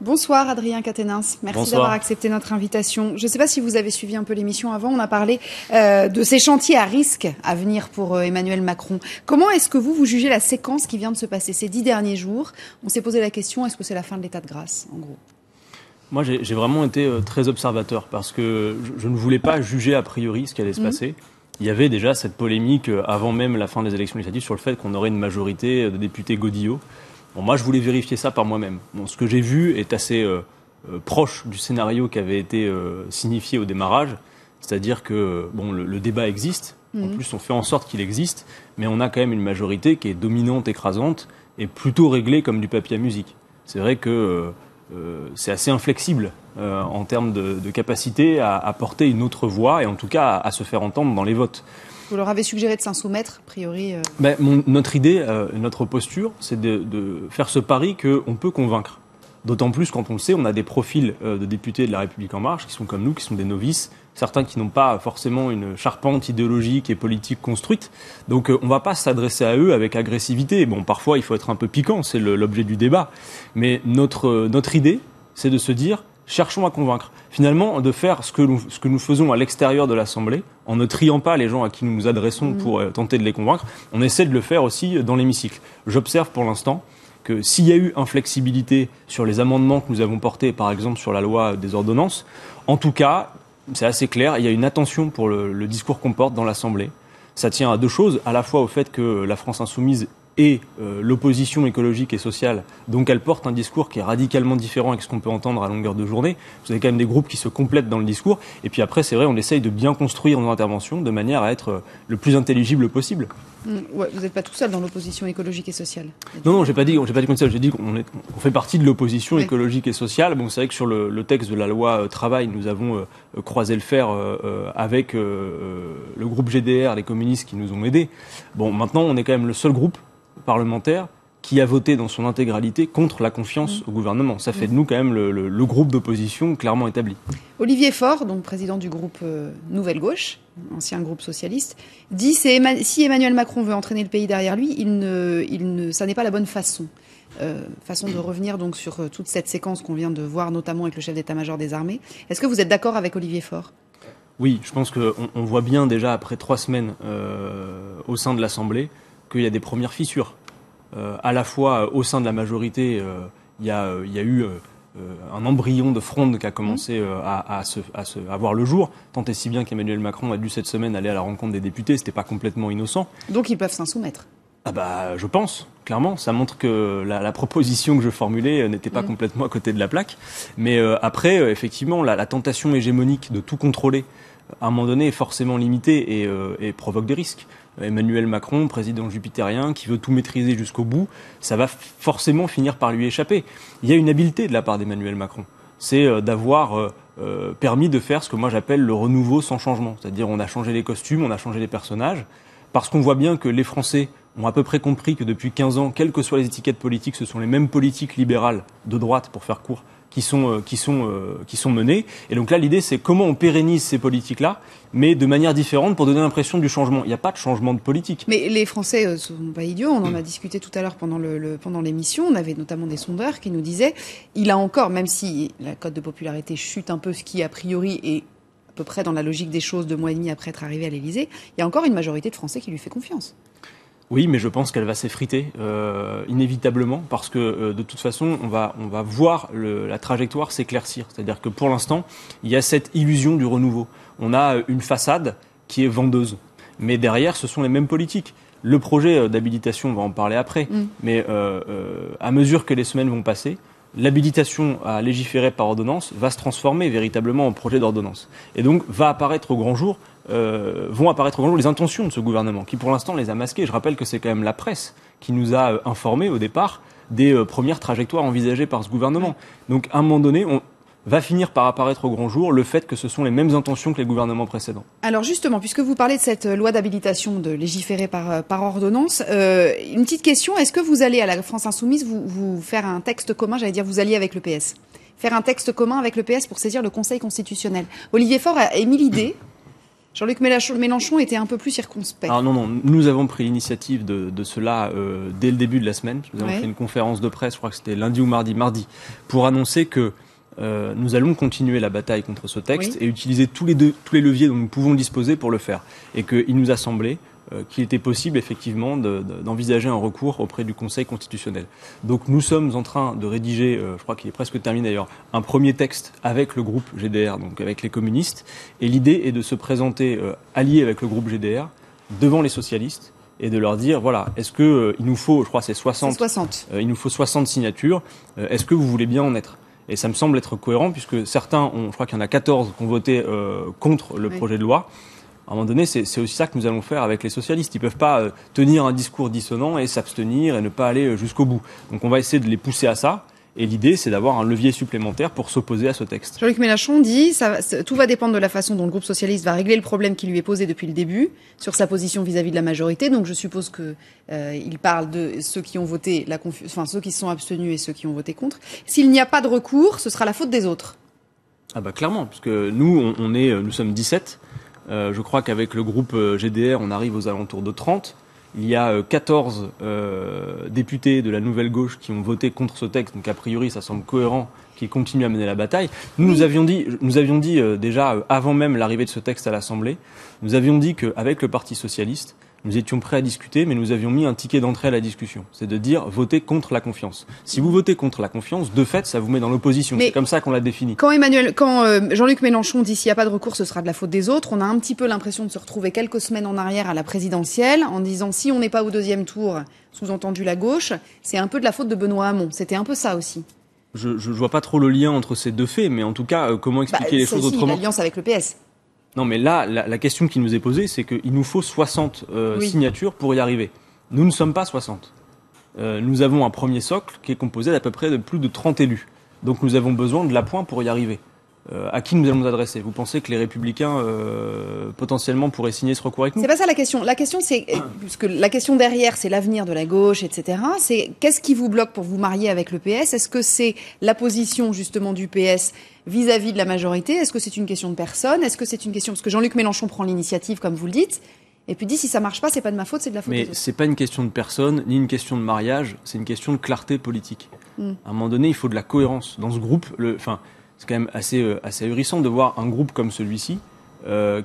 Bonsoir Adrien Quatennens, merci d'avoir accepté notre invitation. Je ne sais pas si vous avez suivi un peu l'émission avant, on a parlé de ces chantiers à risque à venir pour Emmanuel Macron. Comment est-ce que vous jugez la séquence qui vient de se passer ces 10 derniers jours? On s'est posé la question, est-ce que c'est la fin de l'état de grâce, en gros? Moi, j'ai vraiment été très observateur parce que je ne voulais pas juger a priori ce qui allait se passer. Il y avait déjà cette polémique avant même la fin des élections législatives sur le fait qu'on aurait une majorité de députés godillots. Bon, moi, je voulais vérifier ça par moi-même. Bon, ce que j'ai vu est assez proche du scénario qui avait été signifié au démarrage, c'est-à-dire que bon, le débat existe. En plus, on fait en sorte qu'il existe, mais on a quand même une majorité qui est dominante, écrasante, et plutôt réglée comme du papier à musique. C'est vrai que c'est assez inflexible en termes de capacité à porter une autre voix, et en tout cas à se faire entendre dans les votes. Vous leur avez suggéré de s'en soumettre, a priori Notre idée, notre posture, c'est de faire ce pari qu'on peut convaincre. D'autant plus quand on le sait, on a des profils de députés de La République En Marche qui sont comme nous, qui sont des novices, certains qui n'ont pas forcément une charpente idéologique et politique construite. Donc on ne va pas s'adresser à eux avec agressivité. Bon, parfois il faut être un peu piquant, c'est l'objet du débat. Mais notre idée, c'est de se dire, cherchons à convaincre. Finalement, de faire ce que nous faisons à l'extérieur de l'Assemblée, en ne triant pas les gens à qui nous nous adressons pour tenter de les convaincre, on essaie de le faire aussi dans l'hémicycle. J'observe pour l'instant que s'il y a eu inflexibilité sur les amendements que nous avons portés, par exemple sur la loi des ordonnances, en tout cas, c'est assez clair, il y a une attention pour le discours qu'on porte dans l'Assemblée. Ça tient à deux choses, à la fois au fait que la France insoumise et l'opposition écologique et sociale, donc elle porte un discours qui est radicalement différent avec ce qu'on peut entendre à longueur de journée. Vous avez quand même des groupes qui se complètent dans le discours, et puis après c'est vrai, on essaye de bien construire nos interventions de manière à être le plus intelligible possible. Ouais, vous n'êtes pas tout seul dans l'opposition écologique et sociale. Non, j'ai pas dit qu'on est seul, j'ai dit qu'on fait partie de l'opposition écologique et sociale. Bon, c'est vrai que sur le texte de la loi travail, nous avons croisé le fer avec le groupe GDR, les communistes qui nous ont aidés. Bon, maintenant on est quand même le seul groupe parlementaire qui a voté dans son intégralité contre la confiance au gouvernement. Ça fait de nous quand même le groupe d'opposition clairement établi. Olivier Faure, donc président du groupe Nouvelle Gauche, ancien groupe socialiste, dit si Emmanuel Macron veut entraîner le pays derrière lui, ça n'est pas la bonne façon. Façon de revenir donc sur toute cette séquence qu'on vient de voir, notamment avec le chef d'état-major des armées. Est-ce que vous êtes d'accord avec Olivier Faure ? Oui, je pense qu'on voit bien déjà après 3 semaines au sein de l'Assemblée qu'il y a des premières fissures. À la fois au sein de la majorité, il y a eu un embryon de fronde qui a commencé à voir le jour, tant et si bien qu'Emmanuel Macron a dû cette semaine aller à la rencontre des députés, c'était pas complètement innocent. Donc ils peuvent s'en soumettre. Je pense, clairement. Ça montre que la proposition que je formulais n'était pas complètement à côté de la plaque. Mais après, effectivement, la tentation hégémonique de tout contrôler, à un moment donné, est forcément limitée et provoque des risques. Emmanuel Macron, président jupitérien, qui veut tout maîtriser jusqu'au bout, ça va forcément finir par lui échapper. Il y a une habileté de la part d'Emmanuel Macron. C'est d'avoir permis de faire ce que moi j'appelle le renouveau sans changement. C'est-à-dire on a changé les costumes, on a changé les personnages, parce qu'on voit bien que les Français ont à peu près compris que depuis 15 ans, quelles que soient les étiquettes politiques, ce sont les mêmes politiques libérales de droite, pour faire court, qui sont menées. Et donc là, l'idée, c'est comment on pérennise ces politiques-là, mais de manière différente pour donner l'impression du changement. Il n'y a pas de changement de politique. Mais les Français ne sont pas idiots. On en a discuté tout à l'heure pendant l'émission. On avait notamment des sondeurs qui nous disaient, il a encore, même si la cote de popularité chute un peu, ce qui a priori est à peu près dans la logique des choses 2 mois et demi après être arrivé à l'Élysée, il y a encore une majorité de Français qui lui fait confiance. Oui, mais je pense qu'elle va s'effriter inévitablement parce que de toute façon, on va voir la trajectoire s'éclaircir. C'est-à-dire que pour l'instant, il y a cette illusion du renouveau. On a une façade qui est vendeuse, mais derrière, ce sont les mêmes politiques. Le projet d'habilitation, on va en parler après, mais à mesure que les semaines vont passer, l'habilitation à légiférer par ordonnance va se transformer véritablement en projet d'ordonnance. Et donc, vont apparaître au grand jour les intentions de ce gouvernement, qui pour l'instant les a masquées. Je rappelle que c'est quand même la presse qui nous a informés au départ des premières trajectoires envisagées par ce gouvernement. Donc à un moment donné, on va finir par apparaître au grand jour le fait que ce sont les mêmes intentions que les gouvernements précédents. Alors justement, puisque vous parlez de cette loi d'habilitation de légiférer par ordonnance, une petite question, est-ce que vous allez à la France Insoumise vous faire un texte commun, j'allais dire vous alliez avec le PS, faire un texte commun avec le PS pour saisir le Conseil constitutionnel? Olivier Faure a émis l'idée Jean-Luc Mélenchon était un peu plus circonspect. Alors non, nous avons pris l'initiative de cela dès le début de la semaine. Nous avons fait une conférence de presse, je crois que c'était lundi ou mardi, pour annoncer que nous allons continuer la bataille contre ce texte et utiliser tous les leviers dont nous pouvons disposer pour le faire. Et qu'il nous a semblé qu'il était possible effectivement d'envisager un recours auprès du Conseil constitutionnel. Donc nous sommes en train de rédiger, je crois qu'il est presque terminé d'ailleurs, un premier texte avec le groupe GDR, donc avec les communistes. Et l'idée est de se présenter allié avec le groupe GDR devant les socialistes et de leur dire, voilà, est-ce que il nous faut, je crois c'est 60. Il nous faut 60 signatures, est-ce que vous voulez bien en être ? Et ça me semble être cohérent puisque certains je crois qu'il y en a 14 qui ont voté contre le projet de loi. À un moment donné, c'est aussi ça que nous allons faire avec les socialistes. Ils peuvent pas tenir un discours dissonant et s'abstenir et ne pas aller jusqu'au bout. Donc on va essayer de les pousser à ça. Et l'idée, c'est d'avoir un levier supplémentaire pour s'opposer à ce texte. Jean-Luc Mélenchon dit tout va dépendre de la façon dont le groupe socialiste va régler le problème qui lui est posé depuis le début, sur sa position vis-à-vis de la majorité. Donc je suppose que il parle de ceux qui ont voté ceux qui se sont abstenus et ceux qui ont voté contre. S'il n'y a pas de recours, ce sera la faute des autres. Ah bah clairement, parce que nous sommes 17. Je crois qu'avec le groupe GDR, on arrive aux alentours de 30. Il y a 14 députés de la Nouvelle Gauche qui ont voté contre ce texte, donc a priori ça semble cohérent qu'ils continuent à mener la bataille. Nous avions dit déjà avant même l'arrivée de ce texte à l'Assemblée, nous avions dit qu'avec le Parti Socialiste, nous étions prêts à discuter, mais nous avions mis un ticket d'entrée à la discussion. C'est de dire voter contre la confiance. Si vous votez contre la confiance, de fait, ça vous met dans l'opposition. C'est comme ça qu'on l'a défini. Quand Jean-Luc Mélenchon dit s'il n'y a pas de recours, ce sera de la faute des autres, on a un petit peu l'impression de se retrouver quelques semaines en arrière à la présidentielle en disant si on n'est pas au deuxième tour, sous-entendu la gauche, c'est un peu de la faute de Benoît Hamon. C'était un peu ça aussi. Je vois pas trop le lien entre ces deux faits, mais en tout cas, comment expliquer les choses autrement ? L'alliance avec le PS. Non, mais là, la question qui nous est posée, c'est qu'il nous faut 60 signatures pour y arriver. Nous ne sommes pas 60. Nous avons un premier socle qui est composé d'à peu près de plus de 30 élus. Donc nous avons besoin de l'appoint pour y arriver. À qui nous allons nous adresser ? Vous pensez que les Républicains potentiellement pourraient signer ce recours avec nous ? C'est pas ça la question. La question, c'est puisque la question derrière, c'est l'avenir de la gauche, etc. C'est qu'est-ce qui vous bloque pour vous marier avec le PS ? Est-ce que c'est la position justement du PS vis-à-vis de la majorité ? Est-ce que c'est une question de personne ? Est-ce que c'est une question parce que Jean-Luc Mélenchon prend l'initiative, comme vous le dites, et puis dit si ça marche pas, c'est pas de ma faute, c'est de la faute des autres. Mais c'est pas une question de personne, ni une question de mariage, c'est une question de clarté politique. À un moment donné, il faut de la cohérence dans ce groupe. C'est quand même assez ahurissant de voir un groupe comme celui-ci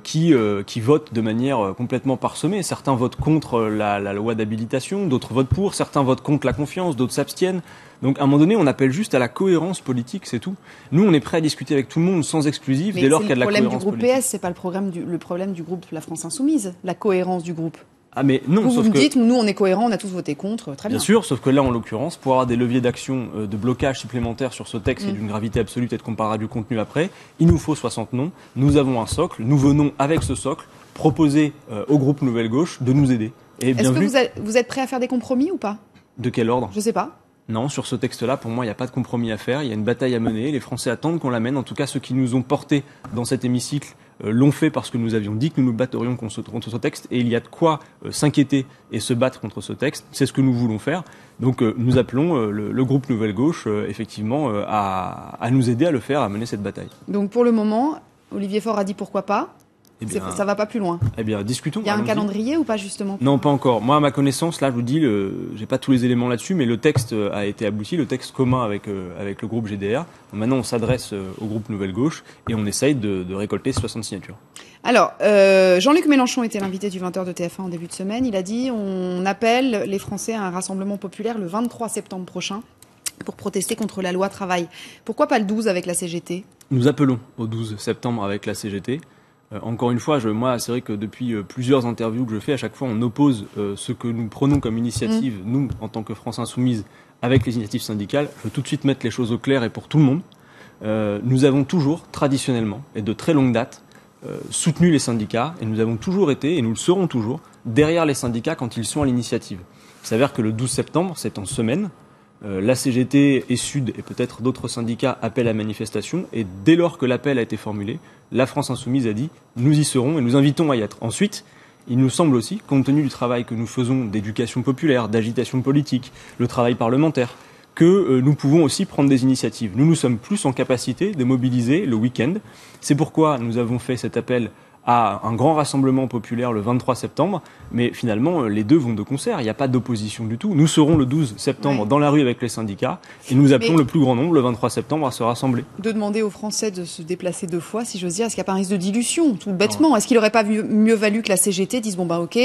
qui vote de manière complètement parsemée. Certains votent contre la loi d'habilitation, d'autres votent pour, certains votent contre la confiance, d'autres s'abstiennent. Donc à un moment donné, on appelle juste à la cohérence politique, c'est tout. Nous, on est prêt à discuter avec tout le monde sans exclusive dès lors qu'il y a de la cohérence politique. Mais c'est le problème du groupe PS, c'est pas le problème du groupe La France Insoumise, la cohérence du groupe. Ah mais non, vous me dites, nous on est cohérents, on a tous voté contre, très bien. Bien sûr, sauf que là en l'occurrence, pour avoir des leviers d'action, de blocage supplémentaires sur ce texte qui est d'une gravité absolue, peut-être qu'on parlera du contenu après, il nous faut 60 noms, nous avons un socle, nous venons avec ce socle proposer au groupe Nouvelle Gauche de nous aider. Et est-ce que vous êtes prêt à faire des compromis ou pas ? De quel ordre ? Je sais pas. Non, sur ce texte-là, pour moi, il n'y a pas de compromis à faire, il y a une bataille à mener, les Français attendent qu'on la mène, en tout cas ceux qui nous ont portés dans cet hémicycle l'ont fait parce que nous avions dit que nous nous batterions contre ce texte et il y a de quoi s'inquiéter et se battre contre ce texte. C'est ce que nous voulons faire. Donc nous appelons le groupe Nouvelle Gauche effectivement à nous aider à le faire, à mener cette bataille. Donc pour le moment, Olivier Faure a dit pourquoi pas. Eh bien, ça va pas plus loin. Eh bien, discutons. Il y a un calendrier ou pas, justement ? Non, pas encore. Moi, à ma connaissance, là, je vous dis, j'ai pas tous les éléments là-dessus, mais le texte a été abouti, le texte commun avec le groupe GDR. Donc, maintenant, on s'adresse au groupe Nouvelle Gauche et on essaye de récolter 60 signatures. Alors, Jean-Luc Mélenchon était l'invité du 20h de TF1 en début de semaine. Il a dit, on appelle les Français à un rassemblement populaire le 23 septembre prochain pour protester contre la loi travail. Pourquoi pas le 12 avec la CGT ? Nous appelons au 12 septembre avec la CGT. Encore une fois, moi, c'est vrai que depuis plusieurs interviews que je fais, à chaque fois, on oppose ce que nous prenons comme initiative, nous, en tant que France Insoumise, avec les initiatives syndicales. Je veux tout de suite mettre les choses au clair et pour tout le monde. Nous avons toujours, traditionnellement, et de très longue date, soutenu les syndicats, et nous avons toujours été, et nous le serons toujours, derrière les syndicats quand ils sont à l'initiative. Il s'avère que le 12 septembre, c'est en semaine, la CGT et Sud et peut-être d'autres syndicats appellent à manifestation et dès lors que l'appel a été formulé, la France Insoumise a dit nous y serons et nous invitons à y être. Ensuite, il nous semble aussi, compte tenu du travail que nous faisons d'éducation populaire, d'agitation politique, le travail parlementaire, que nous pouvons aussi prendre des initiatives. Nous sommes plus en capacité de mobiliser le week-end. C'est pourquoi nous avons fait cet appel à un grand rassemblement populaire le 23 septembre, mais finalement, les deux vont de concert. Il n'y a pas d'opposition du tout. Nous serons le 12 septembre dans la rue avec les syndicats et nous appelons le plus grand nombre le 23 septembre à se rassembler. De demander aux Français de se déplacer 2 fois, si j'ose dire, est-ce qu'il n'y a pas un risque de dilution, tout bêtement? Est-ce qu'il n'aurait pas mieux valu que la CGT dise ok,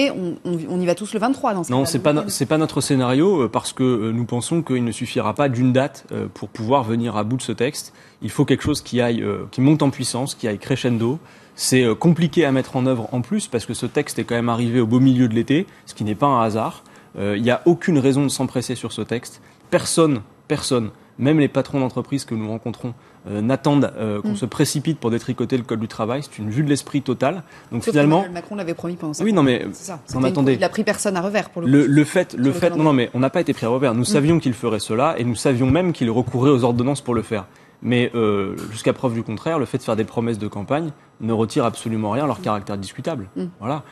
on y va tous le 23 dans ce Non, c'est pas notre scénario parce que nous pensons qu'il ne suffira pas d'une date pour pouvoir venir à bout de ce texte. Il faut quelque chose qui monte en puissance, qui aille crescendo. C'est compliqué à mettre en œuvre en plus parce que ce texte est quand même arrivé au beau milieu de l'été, ce qui n'est pas un hasard. Il n'y a aucune raison de s'empresser sur ce texte. Personne, même les patrons d'entreprise que nous rencontrons, n'attendent qu'on se précipite pour détricoter le code du travail. C'est une vue de l'esprit totale. Donc sauf finalement, que Macron l'avait promis pendant ça. Oui, non mais attendez. Il a pris personne à revers pour le fait, non mais on n'a pas été pris à revers. Nous savions qu'il ferait cela et nous savions même qu'il recourait aux ordonnances pour le faire. Mais jusqu'à preuve du contraire, le fait de faire des promesses de campagne ne retire absolument rien à leur caractère discutable. Voilà,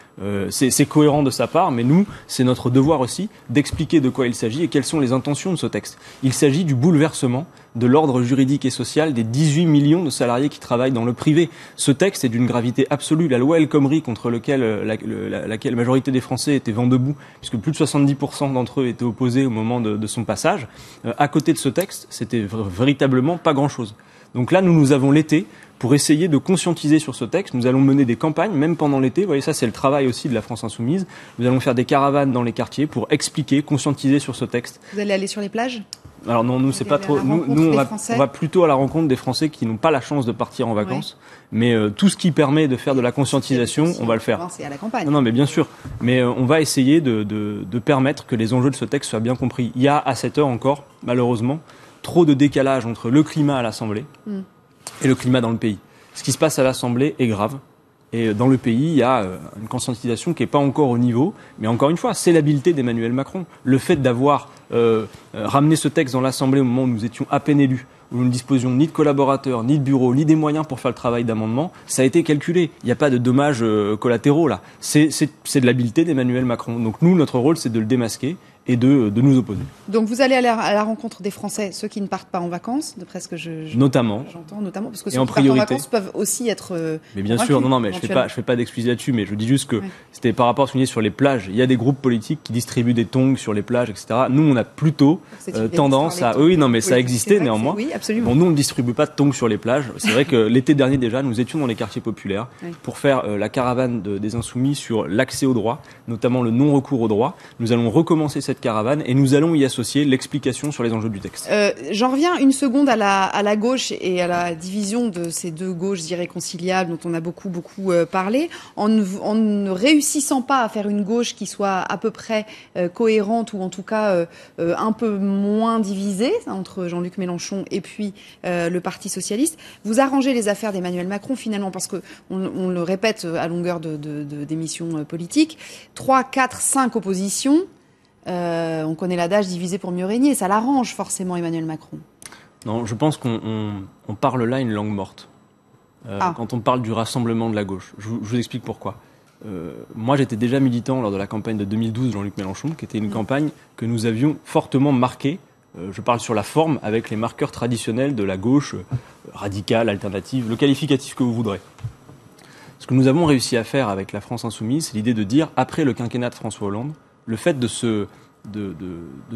c'est cohérent de sa part, mais nous, c'est notre devoir aussi d'expliquer de quoi il s'agit et quelles sont les intentions de ce texte. Il s'agit du bouleversement de l'ordre juridique et social des 18 millions de salariés qui travaillent dans le privé. Ce texte est d'une gravité absolue. La loi El Khomri, contre laquelle la majorité des Français étaient vent debout, puisque plus de 70% d'entre eux étaient opposés au moment de son passage, à côté de ce texte, c'était véritablement pas grand-chose. Donc là, nous avons l'été pour essayer de conscientiser sur ce texte. Nous allons mener des campagnes, même pendant l'été. Vous voyez, ça, c'est le travail aussi de la France Insoumise. Nous allons faire des caravanes dans les quartiers pour expliquer, conscientiser sur ce texte. Vous allez aller sur les plages ? Alors non, nous c'est pas trop. Nous on va plutôt à la rencontre des Français qui n'ont pas la chance de partir en vacances. Mais tout ce qui permet de faire de la conscientisation, on va le faire. C'est à la campagne. Non, mais bien sûr. Mais on va essayer de permettre que les enjeux de ce texte soient bien compris. Il y a à cette heure encore, malheureusement, trop de décalage entre le climat à l'Assemblée et le climat dans le pays. Ce qui se passe à l'Assemblée est grave. Et dans le pays, il y a une conscientisation qui n'est pas encore au niveau. Mais encore une fois, c'est l'habileté d'Emmanuel Macron. Le fait d'avoir ramené ce texte dans l'Assemblée au moment où nous étions à peine élus, où nous ne disposions ni de collaborateurs, ni de bureaux, ni des moyens pour faire le travail d'amendement, ça a été calculé. Il n'y a pas de dommages collatéraux là. C'est de l'habileté d'Emmanuel Macron. Donc nous, notre rôle, c'est de le démasquer et de nous opposer. Donc vous allez aller à la rencontre des Français, ceux qui ne partent pas en vacances, d'après ce que j'entends, parce que ceux qui partent en vacances peuvent aussi être mais bien sûr, non, mais je fais pas d'excuses là-dessus, mais je dis juste que c'était par rapport à ce qu'on dit sur les plages. Il y a des groupes politiques qui distribuent des tongs sur les plages, etc. Nous, on a plutôt tendance à... Oui, non, mais ça existait néanmoins. Oui, absolument. Bon, nous, on ne distribue pas de tongs sur les plages. C'est vrai que l'été dernier déjà, nous étions dans les quartiers populaires pour faire la caravane des Insoumis sur l'accès au droit, notamment le non-recours au droit. Nous allons recommencer cette caravane et nous allons y associer l'explication sur les enjeux du texte. J'en reviens une seconde à la gauche et à la division de ces deux gauches irréconciliables dont on a beaucoup parlé. En ne réussissant pas à faire une gauche qui soit à peu près cohérente ou en tout cas un peu moins divisée entre Jean-Luc Mélenchon et puis le Parti socialiste, vous arrangez les affaires d'Emmanuel Macron finalement parce que on le répète à longueur d'émissions politiques, 3, 4, 5 oppositions. On connaît l'adage diviser pour mieux régner. Ça l'arrange forcément Emmanuel Macron. Non, je pense qu'on parle là une langue morte. Quand on parle du rassemblement de la gauche. Je vous explique pourquoi. Moi, j'étais déjà militant lors de la campagne de 2012 de Jean-Luc Mélenchon, qui était une campagne que nous avions fortement marquée. Je parle sur la forme avec les marqueurs traditionnels de la gauche, radicale, alternative, le qualificatif que vous voudrez. Ce que nous avons réussi à faire avec la France Insoumise, c'est l'idée de dire, après le quinquennat de François Hollande, le fait de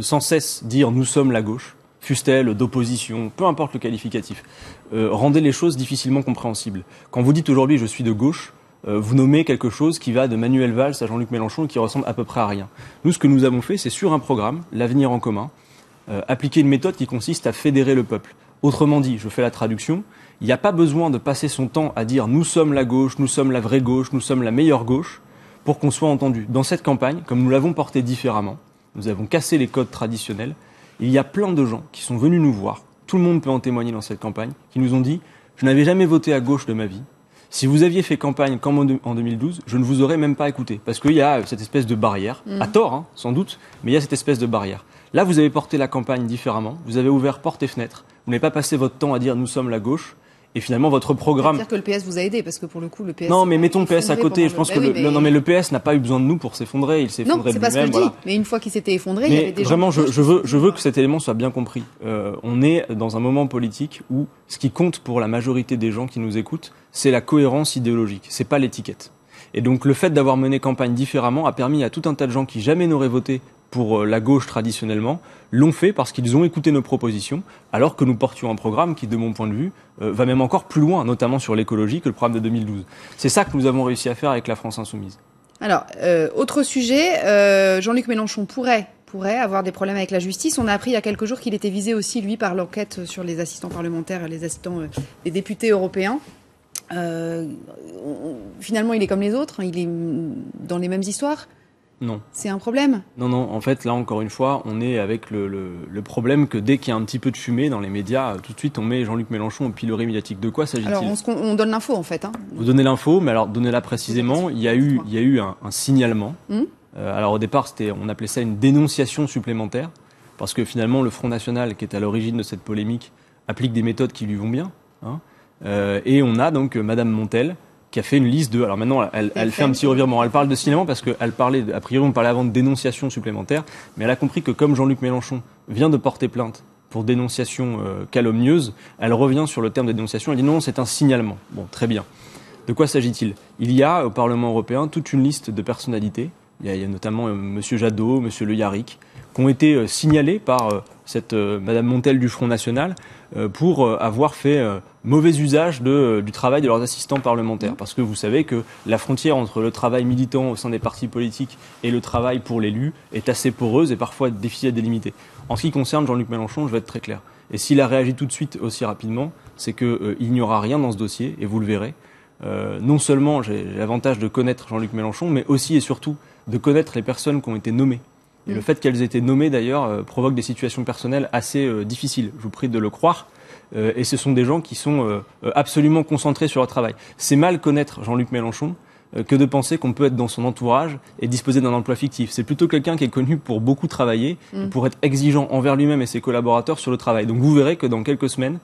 sans cesse dire « nous sommes la gauche », fût-elle d'opposition, peu importe le qualificatif, rendait les choses difficilement compréhensibles. Quand vous dites aujourd'hui « je suis de gauche », vous nommez quelque chose qui va de Manuel Valls à Jean-Luc Mélenchon qui ressemble à peu près à rien. Nous, ce que nous avons fait, c'est sur un programme, l'avenir en commun, appliquer une méthode qui consiste à fédérer le peuple. Autrement dit, je fais la traduction, il n'y a pas besoin de passer son temps à dire « nous sommes la gauche, nous sommes la vraie gauche, nous sommes la meilleure gauche », pour qu'on soit entendu. Dans cette campagne, comme nous l'avons portée différemment, nous avons cassé les codes traditionnels, il y a plein de gens qui sont venus nous voir, tout le monde peut en témoigner dans cette campagne, qui nous ont dit « je n'avais jamais voté à gauche de ma vie. Si vous aviez fait campagne comme en 2012, je ne vous aurais même pas écouté. » Parce qu'il y a cette espèce de barrière, à tort sans doute, mais il y a cette espèce de barrière. Là, vous avez porté la campagne différemment, vous avez ouvert portes et fenêtres, vous n'avez pas passé votre temps à dire « nous sommes la gauche », Et finalement, votre programme... C'est-à-dire que le PS vous a aidé, parce que pour le coup, le PS... Non, mais mettons le PS à côté. Je pense que non, mais le PS n'a pas eu besoin de nous pour s'effondrer. Il s'est effondré de lui-même. Non, c'est pas ce que je dis. Mais une fois qu'il s'était effondré, il y avait des gens... Vraiment, je veux que cet élément soit bien compris. On est dans un moment politique où ce qui compte pour la majorité des gens qui nous écoutent, c'est la cohérence idéologique. C'est pas l'étiquette. Et donc, le fait d'avoir mené campagne différemment a permis à tout un tas de gens qui jamais n'auraient voté pour la gauche traditionnellement, l'ont fait parce qu'ils ont écouté nos propositions, alors que nous portions un programme qui, de mon point de vue, va même encore plus loin, notamment sur l'écologie, que le programme de 2012. C'est ça que nous avons réussi à faire avec la France Insoumise. Alors, autre sujet, Jean-Luc Mélenchon pourrait avoir des problèmes avec la justice. On a appris il y a quelques jours qu'il était visé aussi, lui, par l'enquête sur les assistants parlementaires, les assistants des députés européens. Finalement, il est comme les autres, il est dans les mêmes histoires. Non. C'est un problème? Non, en fait, là, encore une fois, on est avec le problème que dès qu'il y a un petit peu de fumée dans les médias, tout de suite, on met Jean-Luc Mélenchon au pilori médiatique. De quoi s'agit-il? Alors, on donne l'info, en fait. Vous donnez l'info, mais alors, donnez-la précisément. Il y a eu un signalement. Alors, au départ, on appelait ça une dénonciation supplémentaire, parce que finalement, le Front National, qui est à l'origine de cette polémique, applique des méthodes qui lui vont bien. Et on a donc Madame Montel, qui a fait une liste de... Alors maintenant, elle fait un petit revirement. Elle parle de signalement parce qu'elle parlait, a priori, on parlait avant de dénonciation supplémentaire, mais elle a compris que comme Jean-Luc Mélenchon vient de porter plainte pour dénonciation calomnieuse, elle revient sur le terme de dénonciation. Elle dit non, c'est un signalement. Bon, très bien. De quoi s'agit-il? Il y a au Parlement européen toute une liste de personnalités. Il y a notamment M. Jadot, M. Le Yarrick, qui ont été signalés par cette Madame Montel du Front National pour avoir fait mauvais usage du travail de leurs assistants parlementaires. Parce que vous savez que la frontière entre le travail militant au sein des partis politiques et le travail pour l'élu est assez poreuse et parfois difficile à délimiter. En ce qui concerne Jean-Luc Mélenchon, je vais être très clair. Et s'il a réagi tout de suite aussi rapidement, c'est qu'il n'y aura rien dans ce dossier, et vous le verrez. Non seulement j'ai l'avantage de connaître Jean-Luc Mélenchon, mais aussi et surtout de connaître les personnes qui ont été nommées. Et le fait qu'elles aient été nommées, d'ailleurs, provoque des situations personnelles assez difficiles. Je vous prie de le croire. Et ce sont des gens qui sont absolument concentrés sur leur travail. C'est mal connaître Jean-Luc Mélenchon que de penser qu'on peut être dans son entourage et disposer d'un emploi fictif. C'est plutôt quelqu'un qui est connu pour beaucoup travailler, pour être exigeant envers lui-même et ses collaborateurs sur le travail. Donc vous verrez que dans quelques semaines,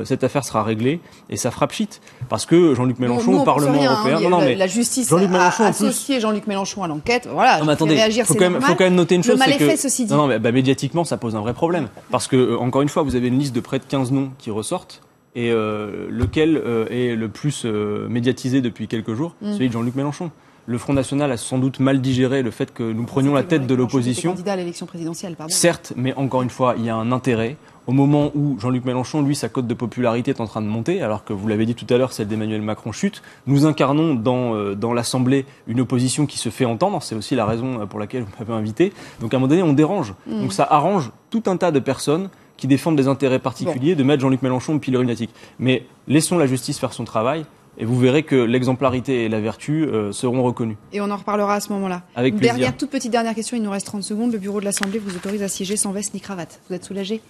cette affaire sera réglée et ça frappe shit. Parce que Jean-Luc Mélenchon au Parlement européen... la justice a associé Jean-Luc Mélenchon à l'enquête. Voilà, non, mais attendez, réagir, faut quand même noter une chose. Le mal est fait, ceci dit. Non, mais médiatiquement, ça pose un vrai problème. Parce que, encore une fois, vous avez une liste de près de 15 noms qui ressortent. Et lequel est le plus médiatisé depuis quelques jours? Celui de Jean-Luc Mélenchon. Le Front National a sans doute mal digéré le fait que nous prenions la tête de l'opposition. Candidat à l'élection présidentielle, pardon. Certes, mais encore une fois, il y a un intérêt. Au moment où Jean-Luc Mélenchon, lui, sa cote de popularité est en train de monter, alors que vous l'avez dit tout à l'heure, celle d'Emmanuel Macron chute, nous incarnons dans l'Assemblée une opposition qui se fait entendre. C'est aussi la raison pour laquelle vous m'avez invité. Donc à un moment donné, on dérange. Donc ça arrange tout un tas de personnes qui défendent des intérêts particuliers de mettre Jean-Luc Mélenchon au pilori médiatique. Mais laissons la justice faire son travail. Et vous verrez que l'exemplarité et la vertu seront reconnues. Et on en reparlera à ce moment-là. Avec plaisir. Toute petite dernière question, il nous reste 30 secondes. Le bureau de l'Assemblée vous autorise à siéger sans veste ni cravate. Vous êtes soulagé?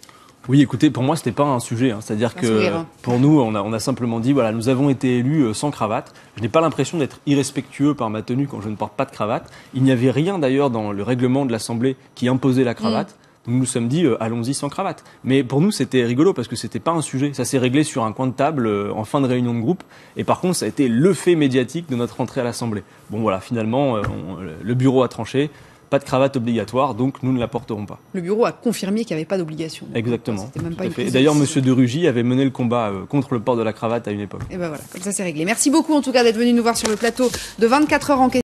Oui, écoutez, pour moi, c'était pas un sujet. C'est-à-dire que pour nous, on a simplement dit, voilà, nous avons été élus sans cravate. Je n'ai pas l'impression d'être irrespectueux par ma tenue quand je ne porte pas de cravate. Il n'y avait rien d'ailleurs dans le règlement de l'Assemblée qui imposait la cravate. Donc nous nous sommes dit, allons-y sans cravate. Mais pour nous, c'était rigolo parce que c'était pas un sujet. Ça s'est réglé sur un coin de table en fin de réunion de groupe. Et par contre, ça a été le fait médiatique de notre entrée à l'Assemblée. Bon voilà, finalement, le bureau a tranché. Pas de cravate obligatoire, donc nous ne la porterons pas. Le bureau a confirmé qu'il n'y avait pas d'obligation. Exactement. Même pas et d'ailleurs, M. de Rugy avait mené le combat contre le port de la cravate à une époque. Et ben voilà, comme ça c'est réglé. Merci beaucoup en tout cas d'être venu nous voir sur le plateau de 24 heures en question.